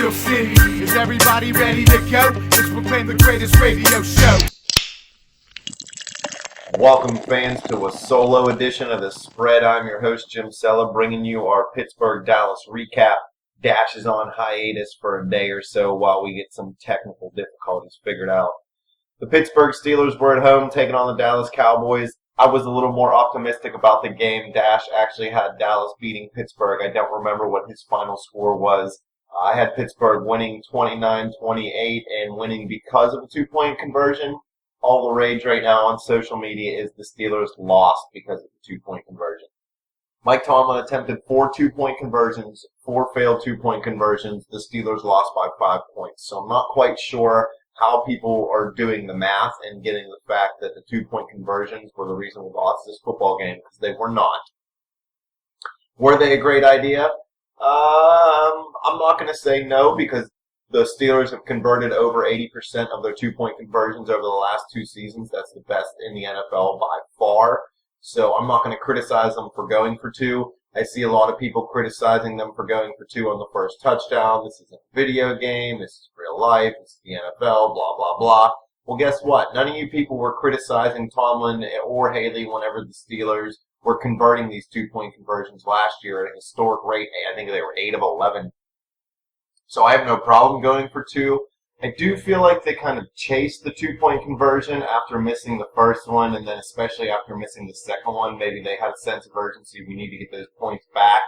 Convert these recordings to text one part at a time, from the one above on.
Steel City. Is everybody ready to go? Let's proclaim the greatest radio show. Welcome, fans, to a solo edition of The Spread. I'm your host, Jim Sella, bringing you our Pittsburgh-Dallas recap. Dash is on hiatus for a day or so while we get some technical difficulties figured out. The Pittsburgh Steelers were at home taking on the Dallas Cowboys. I was a little more optimistic about the game. Dash actually had Dallas beating Pittsburgh. I don't remember what his final score was. I had Pittsburgh winning 29-28 and winning because of a two-point conversion. All the rage right now on social media is the Steelers lost because of the two-point conversion. Mike Tomlin attempted 4 two-point conversions, 4 failed two-point conversions. The Steelers lost by 5 points. So I'm not quite sure how people are doing the math and getting the fact that the two-point conversions were the reason we lost this football game, because they were not. Were they a great idea? I'm not going to say no, because the Steelers have converted over 80% of their two-point conversions over the last 2 seasons. That's the best in the NFL by far. So I'm not going to criticize them for going for 2. I see a lot of people criticizing them for going for 2 on the first touchdown. This isn't a video game. This is real life. This is the NFL, blah, blah, blah. Well, guess what? None of you people were criticizing Tomlin or Haley whenever the Steelers were converting these two-point conversions last year at a historic rate. I think they were 8 of 11. So I have no problem going for 2. I do feel like they kind of chased the two-point conversion after missing the first one, and then especially after missing the second one. Maybe they had a sense of urgency. We need to get those points back.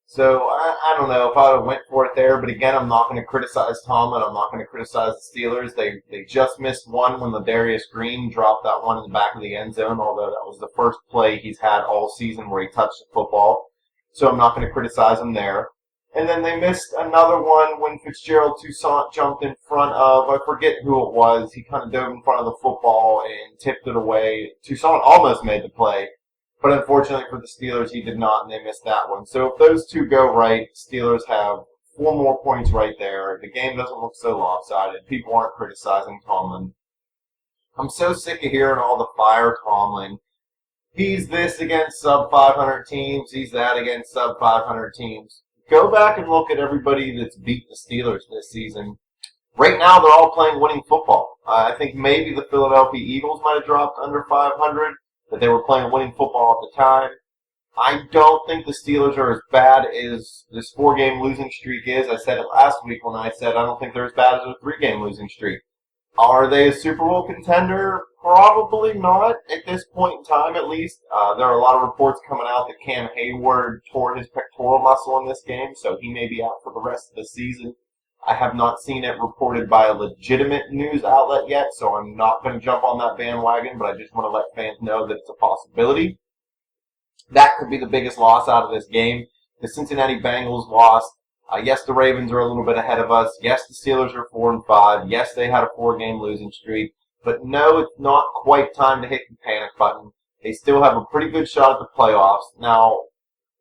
So I don't know if I would have went for it there, but again, I'm not going to criticize Tomlin. I'm not going to criticize the Steelers. They just missed one when Ladarius Green dropped that one in the back of the end zone, although that was the first play he's had all season where he touched the football. So I'm not going to criticize him there. And then they missed another one when Fitzgerald Toussaint jumped in front of, I forget who it was. He kind of dove in front of the football and tipped it away. Toussaint almost made the play, but unfortunately for the Steelers, he did not, and they missed that one. So if those 2 go right, Steelers have 4 more points right there. The game doesn't look so lopsided. People aren't criticizing Tomlin. I'm so sick of hearing all the fire Tomlin. He's this against sub-500 teams. He's that against sub-500 teams. Go back and look at everybody that's beat the Steelers this season. Right now, they're all playing winning football. I think maybe the Philadelphia Eagles might have dropped under 500, but they were playing winning football at the time. I don't think the Steelers are as bad as this 4-game losing streak is. I said it last week when I said I don't think they're as bad as a 3-game losing streak. Are they a Super Bowl contender? Probably not at this point in time, at least. There are a lot of reports coming out that Cam Heyward tore his pectoral muscle in this game, so he may be out for the rest of the season. I have not seen it reported by a legitimate news outlet yet, so I'm not going to jump on that bandwagon, but I just want to let fans know that it's a possibility. That could be the biggest loss out of this game. The Cincinnati Bengals lost. Yes, the Ravens are a little bit ahead of us. Yes, the Steelers are 4-5. Yes, they had a 4-game losing streak. But no, it's not quite time to hit the panic button. They still have a pretty good shot at the playoffs. Now,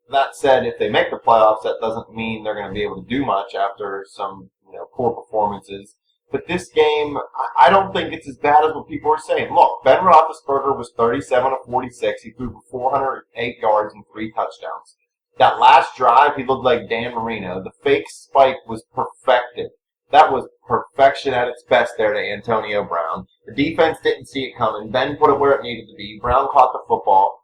that said, if they make the playoffs, that doesn't mean they're going to be able to do much after some poor performances. But this game, I don't think it's as bad as what people are saying. Look, Ben Roethlisberger was 37 of 46. He threw for 408 yards and 3 touchdowns. That last drive, he looked like Dan Marino. The fake spike was perfected. That was perfection at its best there to Antonio Brown. The defense didn't see it coming. Ben put it where it needed to be. Brown caught the football.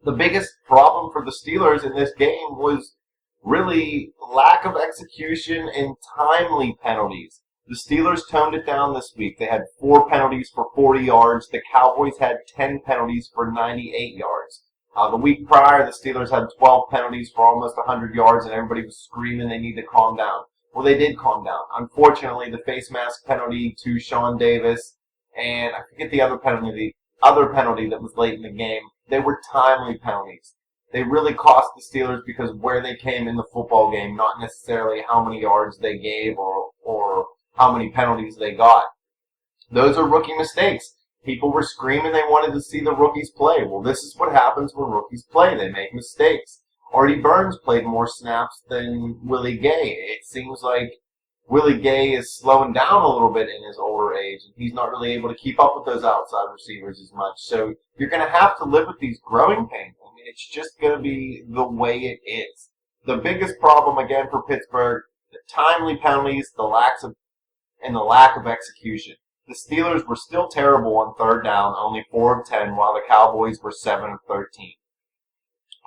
The biggest problem for the Steelers in this game was really lack of execution and timely penalties. The Steelers toned it down this week. They had 4 penalties for 40 yards. The Cowboys had 10 penalties for 98 yards. The week prior, the Steelers had 12 penalties for almost 100 yards, and everybody was screaming they need to calm down. Well, they did calm down. Unfortunately, the face mask penalty to Sean Davis, and I forget the other penalty that was late in the game, they were timely penalties. They really cost the Steelers because of where they came in the football game, not necessarily how many yards they gave or how many penalties they got. Those are rookie mistakes. People were screaming they wanted to see the rookies play. Well, this is what happens when rookies play. They make mistakes. Artie Burns played more snaps than Willie Gay. It seems like Willie Gay is slowing down a little bit in his older age, and he's not really able to keep up with those outside receivers as much. So you're going to have to live with these growing pains. It's just going to be the way it is. The biggest problem, again, for Pittsburgh The timely penalties, the lack of execution. The Steelers were still terrible on third down, only 4 of 10, while the Cowboys were 7 of 13.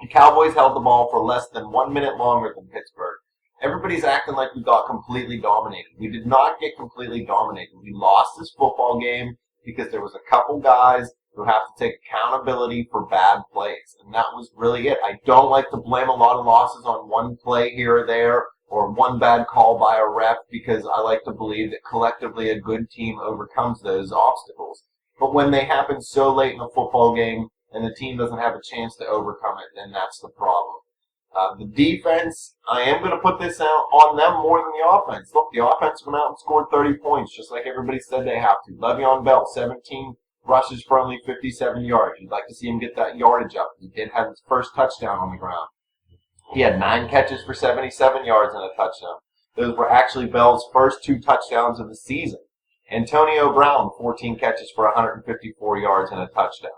The Cowboys held the ball for less than 1 minute longer than Pittsburgh. Everybody's acting like we got completely dominated. We did not get completely dominated. We lost this football game because there was a couple guys who have to take accountability for bad plays, and that was really it. I don't like to blame a lot of losses on one play here or there or one bad call by a ref, because I like to believe that collectively a good team overcomes those obstacles. But when they happen so late in a football game and the team doesn't have a chance to overcome it, then that's the problem. The defense, I am going to put this out on them more than the offense. Look, the offense went out and scored 30 points, just like everybody said they have to. Le'Veon Bell, 17 rushes for only 57 yards. You'd like to see him get that yardage up. He did have his first touchdown on the ground. He had 9 catches for 77 yards and a touchdown. Those were actually Bell's first 2 touchdowns of the season. Antonio Brown, 14 catches for 154 yards and a touchdown.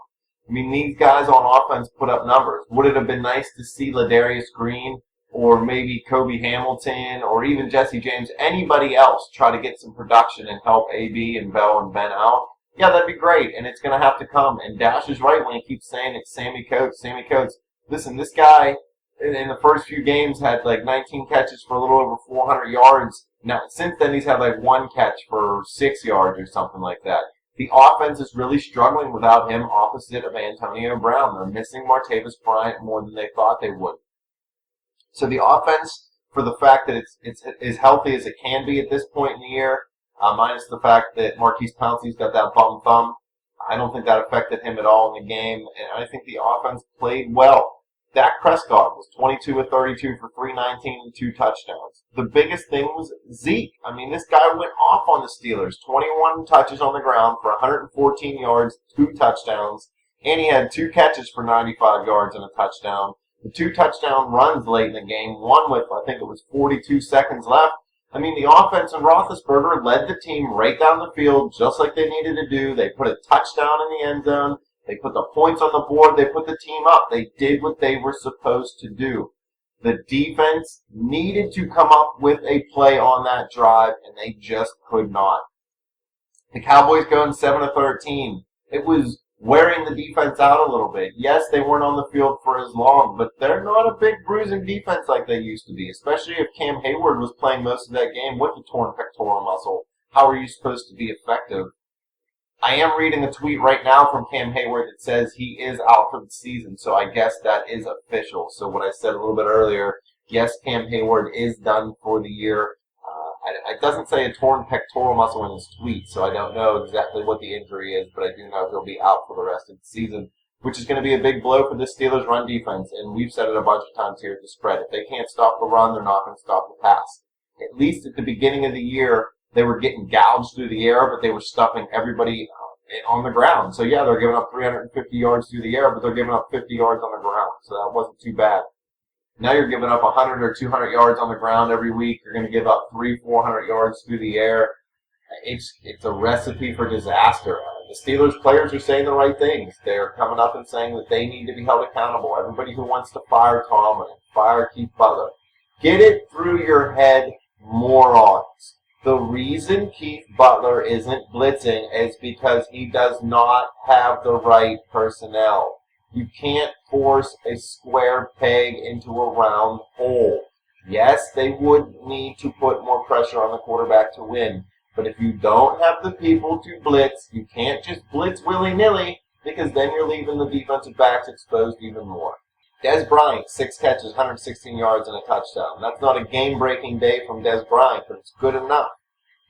I mean, these guys on offense put up numbers. Would it have been nice to see Ladarius Green or maybe Kobe Hamilton or even Jesse James, anybody else, try to get some production and help AB and Bell and Ben out? Yeah, that'd be great, and it's going to have to come. And Dash is right when he keeps saying it's Sammy Coates. Sammy Coates, listen, this guy in the first few games had like 19 catches for a little over 400 yards. Now, since then, he's had like 1 catch for 6 yards or something like that. The offense is really struggling without him opposite of Antonio Brown. They're missing Martavis Bryant more than they thought they would. So the offense, for the fact that it's as healthy as it can be at this point in the year, minus the fact that Marquise Pouncey's got that bum thumb, I don't think that affected him at all in the game, and I think the offense played well. Dak Prescott was 22 of 32 for 319 and 2 touchdowns. The biggest thing was Zeke. I mean, this guy went off on the Steelers. 21 touches on the ground for 114 yards, 2 touchdowns, and he had 2 catches for 95 yards and a touchdown. The 2 touchdown runs late in the game, one with, I think it was 42 seconds left. I mean, the offense and Roethlisberger led the team right down the field just like they needed to do. They put a touchdown in the end zone. They put the points on the board. They put the team up. They did what they were supposed to do. The defense needed to come up with a play on that drive, and they just could not. The Cowboys going 7 of 13. It was wearing the defense out a little bit. Yes, they weren't on the field for as long, but they're not a big bruising defense like they used to be, especially if Cam Heyward was playing most of that game with a torn pectoral muscle. How are you supposed to be effective? I am reading a tweet right now from Cam Heyward that says he is out for the season, so I guess that is official. So what I said a little bit earlier, yes, Cam Heyward is done for the year. It doesn't say a torn pectoral muscle in his tweet, so I don't know exactly what the injury is, but I do know he'll be out for the rest of the season, which is going to be a big blow for this Steelers run defense, and we've said it a bunch of times here at the spread. If they can't stop the run, they're not going to stop the pass. At least at the beginning of the year, they were getting gouged through the air, but they were stuffing everybody on the ground. So, yeah, they're giving up 350 yards through the air, but they're giving up 50 yards on the ground, so that wasn't too bad. Now you're giving up 100 or 200 yards on the ground every week. You're going to give up 300-400 yards through the air. It's a recipe for disaster. The Steelers players are saying the right things. They're coming up and saying that they need to be held accountable. Everybody who wants to fire Tomlin, fire Keith Butler, get it through your head, morons. The reason Keith Butler isn't blitzing is because he does not have the right personnel. You can't force a square peg into a round hole. Yes, they would need to put more pressure on the quarterback to win. But if you don't have the people to blitz, you can't just blitz willy-nilly, because then you're leaving the defensive backs exposed even more. Dez Bryant, 6 catches, 116 yards, and a touchdown. That's not a game-breaking day from Dez Bryant, but it's good enough.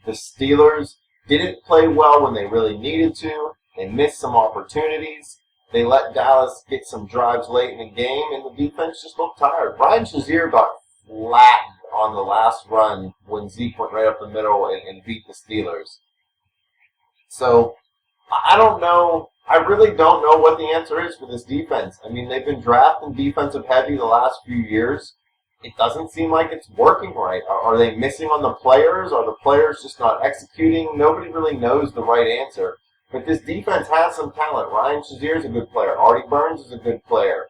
The Steelers didn't play well when they really needed to. They missed some opportunities. They let Dallas get some drives late in the game, and the defense just looked tired. Ryan Shazier got flattened on the last run when Zeke went right up the middle and beat the Steelers. So, I don't know. I really don't know what the answer is for this defense. I mean, they've been drafting defensive heavy the last few years. It doesn't seem like it's working right. Are they missing on the players? Are the players just not executing? Nobody really knows the right answer. But this defense has some talent. Ryan Shazier is a good player. Artie Burns is a good player.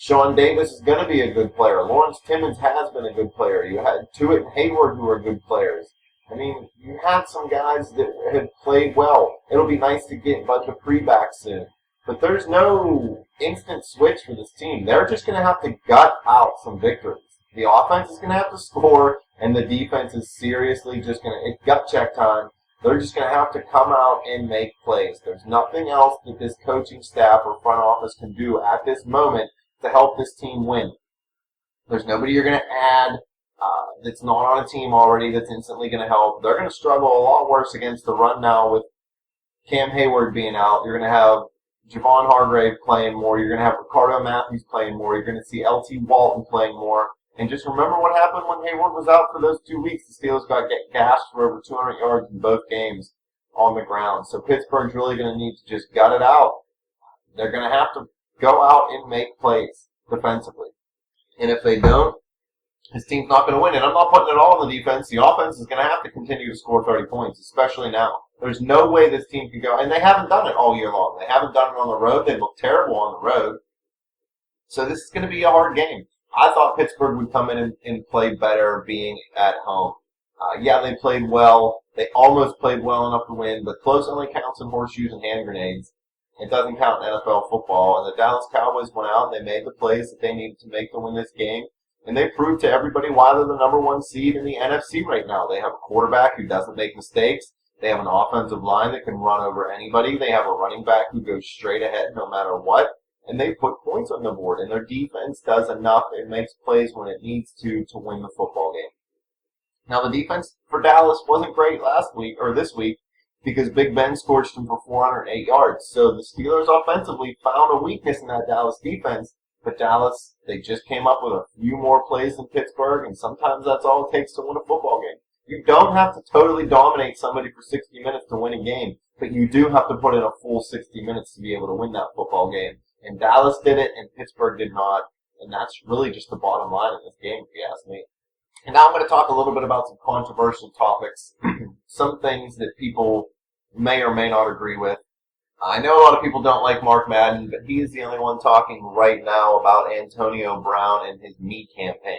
Sean Davis is going to be a good player. Lawrence Timmons has been a good player. You had Turi and Heyward who are good players. I mean, you had some guys that have played well. It'll be nice to get Bud Dupree back soon. But there's no instant switch for this team. They're just going to have to gut out some victories. The offense is going to have to score, and the defense is seriously just going to, it's gut check time. They're just going to have to come out and make plays. There's nothing else that this coaching staff or front office can do at this moment to help this team win. There's nobody you're going to add that's not on a team already that's instantly going to help. They're going to struggle a lot worse against the run now with Cam Heyward being out. You're going to have Javon Hargrave playing more. You're going to have Ricardo Matthews playing more. You're going to see L.T. Walton playing more. And just remember what happened when Heyward was out for those 2 weeks. The Steelers got gashed for over 200 yards in both games on the ground. So Pittsburgh's really going to need to just gut it out. They're going to have to go out and make plays defensively. And if they don't, his team's not going to win. And I'm not putting it all on the defense. The offense is going to have to continue to score 30 points, especially now. There's no way this team can go. And they haven't done it all year long. They haven't done it on the road. They look terrible on the road. So this is going to be a hard game. I thought Pittsburgh would come in and play better being at home. Yeah, they played well. They almost played well enough to win, but close only counts in horseshoes and hand grenades. It doesn't count in NFL football. And the Dallas Cowboys went out and they made the plays that they needed to make to win this game. And they proved to everybody why they're the number one seed in the NFC right now. They have a quarterback who doesn't make mistakes. They have an offensive line that can run over anybody. They have a running back who goes straight ahead no matter what. And they put points on the board. And their defense does enough. It makes plays when it needs to win the football game. Now, the defense for Dallas wasn't great last week, or this week, because Big Ben scorched them for 408 yards. So the Steelers offensively found a weakness in that Dallas defense. But Dallas, they just came up with a few more plays than Pittsburgh, and sometimes that's all it takes to win a football game. You don't have to totally dominate somebody for 60 minutes to win a game, but you do have to put in a full 60 minutes to be able to win that football game. And Dallas did it, and Pittsburgh did not, and that's really just the bottom line in this game, if you ask me. And now I'm going to talk a little bit about some controversial topics, some things that people may or may not agree with. I know a lot of people don't like Mark Madden, but he is the only one talking right now about Antonio Brown and his me campaign.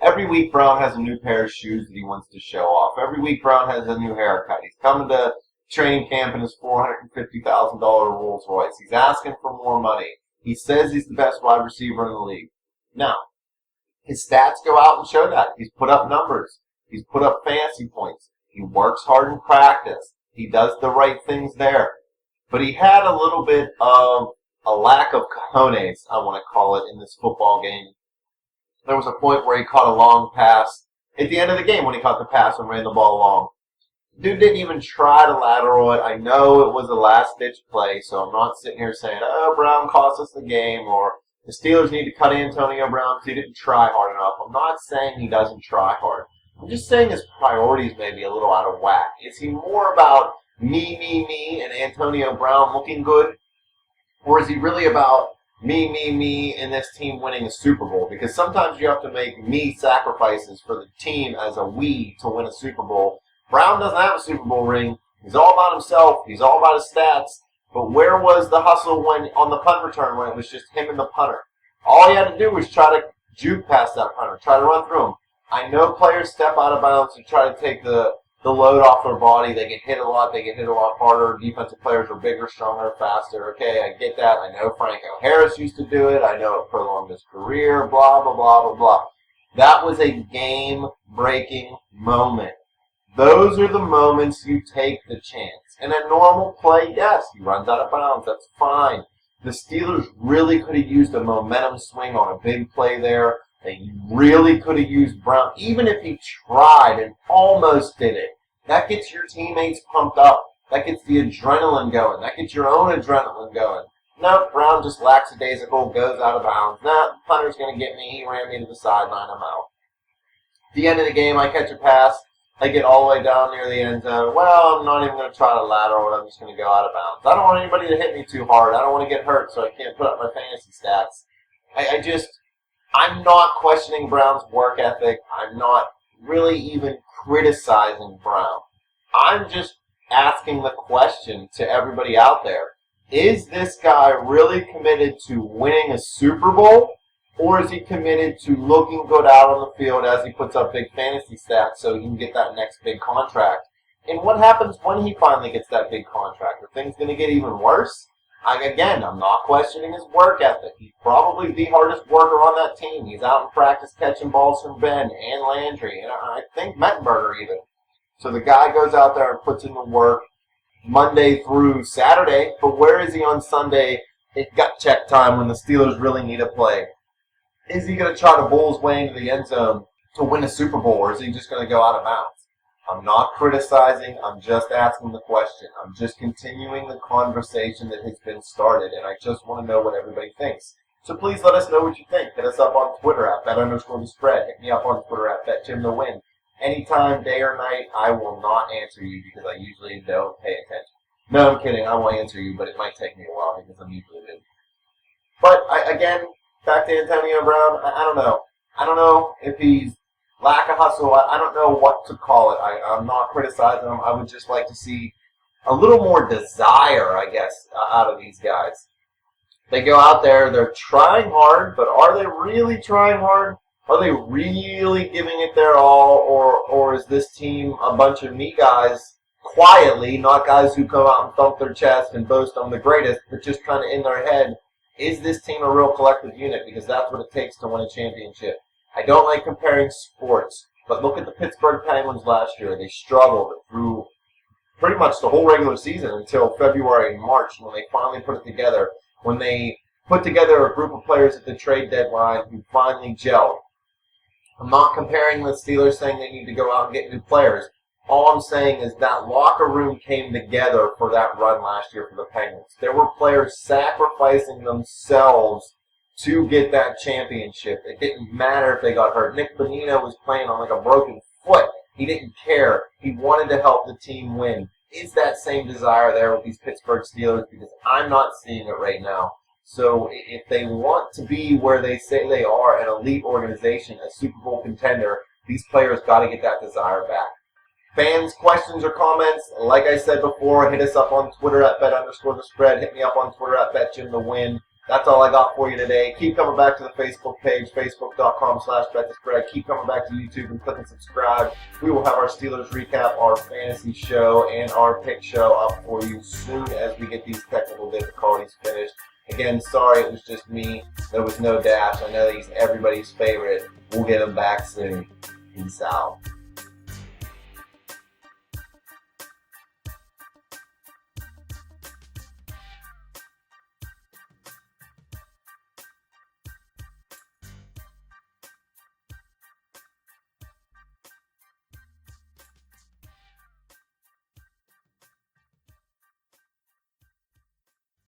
Every week, Brown has a new pair of shoes that he wants to show off. Every week, Brown has a new haircut. He's coming to training camp in his $450,000 Rolls Royce. He's asking for more money. He says he's the best wide receiver in the league. Now, his stats go out and show that. He's put up numbers. He's put up fantasy points. He works hard in practice. He does the right things there. But he had a little bit of a lack of cojones, I want to call it, in this football game. There was a point where he caught a long pass at the end of the game when he caught the pass and ran the ball long. Dude didn't even try to lateral it. I know it was a last-ditch play, so I'm not sitting here saying, oh, Brown cost us the game, or the Steelers need to cut Antonio Brown because he didn't try hard enough. I'm not saying he doesn't try hard. I'm just saying his priorities may be a little out of whack. Is he more about me, and Antonio Brown looking good? Or is he really about me, and this team winning a Super Bowl? Because sometimes you have to make me sacrifices for the team as a we to win a Super Bowl. Brown doesn't have a Super Bowl ring. He's all about himself. He's all about his stats. But where was the hustle when on the punt return when it was just him and the punter? All he had to do was try to juke past that punter, try to run through him. I know players step out of bounds and try to take the load off their body. They get hit a lot. They get hit a lot harder. Defensive players are bigger, stronger, faster. Okay, I get that. I know Franco Harris used to do it. I know it prolonged his career, blah, blah, blah, blah, blah. That was a game-breaking moment. Those are the moments you take the chance. In a normal play, yes, he runs out of bounds. That's fine. The Steelers really could have used a momentum swing on a big play there. They really could have used Brown, even if he tried and almost did it. That gets your teammates pumped up. That gets the adrenaline going. That gets your own adrenaline going. Nope, Brown just lackadaisical, goes out of bounds. Nah, the punter's going to get me. He ran me to the sideline. I'm out. At the end of the game, I catch a pass. I get all the way down near the end zone. Well, I'm not even going to try to lateral it. I'm just going to go out of bounds. I don't want anybody to hit me too hard. I don't want to get hurt, so I can't put up my fantasy stats. I'm not questioning Brown's work ethic. I'm not really even criticizing Brown. I'm just asking the question to everybody out there. Is this guy really committed to winning a Super Bowl, Or is he committed to looking good out on the field as he puts up big fantasy stats so he can get that next big contract? And what happens when he finally gets that big contract? Are things going to get even worse? I'm not questioning his work ethic. He's probably the hardest worker on that team. He's out in practice catching balls from Ben and Landry, and I think Mettenberger even. So the guy goes out there and puts in the work Monday through Saturday, but where is he on Sunday at gut check time when the Steelers really need a play? Is he going to try to bull his way into the end zone to win a Super Bowl, or is he just going to go out of bounds? I'm not criticizing. I'm just asking the question. I'm just continuing the conversation that has been started, and I just want to know what everybody thinks. So please let us know what you think. Hit us up on Twitter at @bet_the_spread. Hit me up on Twitter at @BetJimTheWin. Anytime, day or night, I will not answer you because I usually don't pay attention. No, I'm kidding. I will answer you, but it might take me a while because I'm usually busy. But, back to Antonio Brown, I don't know. I don't know if he's lack of hustle. I don't know what to call it. I'm not criticizing him. I would just like to see a little more desire, I guess, out of these guys. They go out there, they're trying hard, but are they really trying hard? Are they really giving it their all, or is this team a bunch of me guys quietly, not guys who come out and thump their chest and boast I'm the greatest, but just kind of in their head, is this team a real collective unit? Because that's what it takes to win a championship. I don't like comparing sports, but look at the Pittsburgh Penguins last year. They struggled through pretty much the whole regular season until February and March when they finally put it together, when they put together a group of players at the trade deadline who finally gelled. I'm not comparing the Steelers saying they need to go out and get new players. All I'm saying is that locker room came together for that run last year for the Penguins. There were players sacrificing themselves to get that championship. It didn't matter if they got hurt. Nick Bonino was playing on like a broken foot. He didn't care. He wanted to help the team win. Is that same desire there with these Pittsburgh Steelers? Because I'm not seeing it right now. So if they want to be where they say they are, an elite organization, a Super Bowl contender, these players got to get that desire back. Fans, questions, or comments, like I said before, hit us up on Twitter at @bet_the_spread. Hit me up on Twitter at @BetJimTheWin. That's all I got for you today. Keep coming back to the Facebook page, facebook.com/BetTheSpread. Keep coming back to YouTube and click and subscribe. We will have our Steelers recap, our fantasy show, and our pick show up for you soon as we get these technical difficulties finished. Again, sorry it was just me. There was no Dash. I know he's everybody's favorite. We'll get him back soon. Peace out.